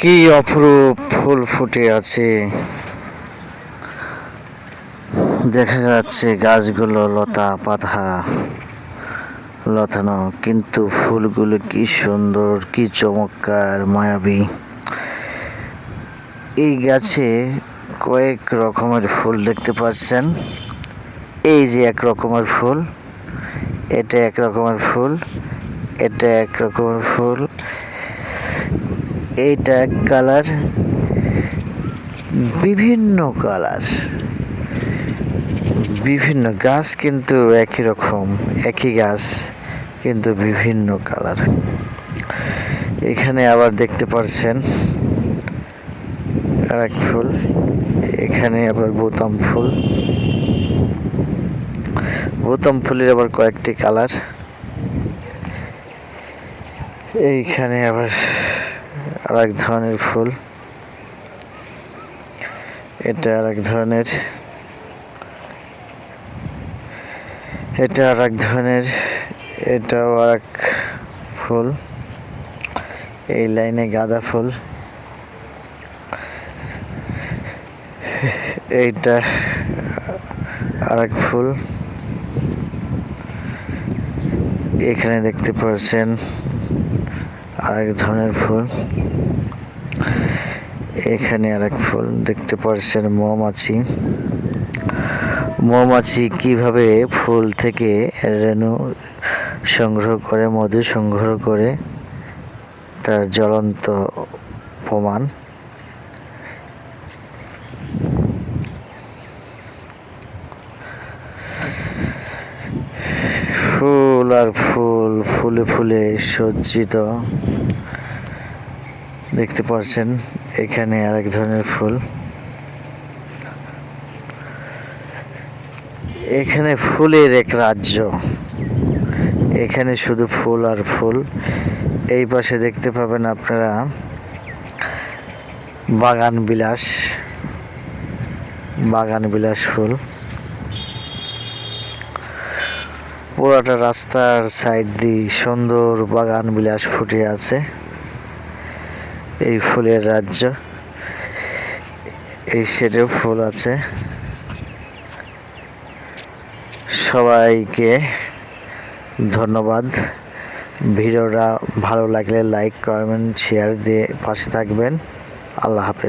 কি অপরূপ ফুল ফুটে আছে। দেখা যাচ্ছে গাছগুলো লতা পাতা লতানো, কিন্তু ফুলগুলো কি সুন্দর, কি চমৎকার, মায়াবী। এই গাছে কয়েক রকমের ফুল দেখতে পাচ্ছেন। এই যে এক রকমের ফুল, এটা এক রকমের ফুল, এটা এক রকমের ফুল, এইটা এক কালার, বিভিন্ন কালার, বিভিন্ন গাছ কিন্তু একই রকম, একই গাছ কিন্তু বিভিন্ন কালার। এখানে আবার দেখতে পাচ্ছেন আর এক ফুল, এখানে আবার বোতাম ফুল, বোতাম ফুলের আবার কয়েকটি কালার। এইখানে আবার আর এক ধরনের ফুল, এটা আর এক ধরনের, এটা আর এক ধরনের, এটাও আর এক ফুল। এই লাইনে গাঁদা ফুল, এইটা আর এক ফুল। এখানে দেখতে পাচ্ছেন আরেক ধরনের ফুল, এখানে আরেক ফুল দেখতে পাচ্ছেন মৌমাছি। মৌমাছি কিভাবে ফুল থেকে রেণু সংগ্রহ করে, মধু সংগ্রহ করে, তার জ্বলন্ত প্রমাণ। ফুল আর ফুল, ফুলে ফুলে সজ্জিত দেখতে পাচ্ছেন। এখানে আরেক ধরনের ফুল, এখানে ফুলের এক রাজ্য, এখানে শুধু ফুল আর ফুল। এই পাশে দেখতে পাবেন আপনারা বাগান বিলাস, বাগান বিলাস ফুল। পুরাটা রাস্তার সাইড দিয়ে সুন্দর বাগান বিলাস ফুটে আছে। এই ফুলের রাজ্য, এই সাইডেও ফুল আছে। সবাইকে ধন্যবাদ। ভিডিওটা ভালো লাগলে লাইক, কমেন্ট, শেয়ার দিয়ে পাশে থাকবেন। আল্লাহ হাফেজ।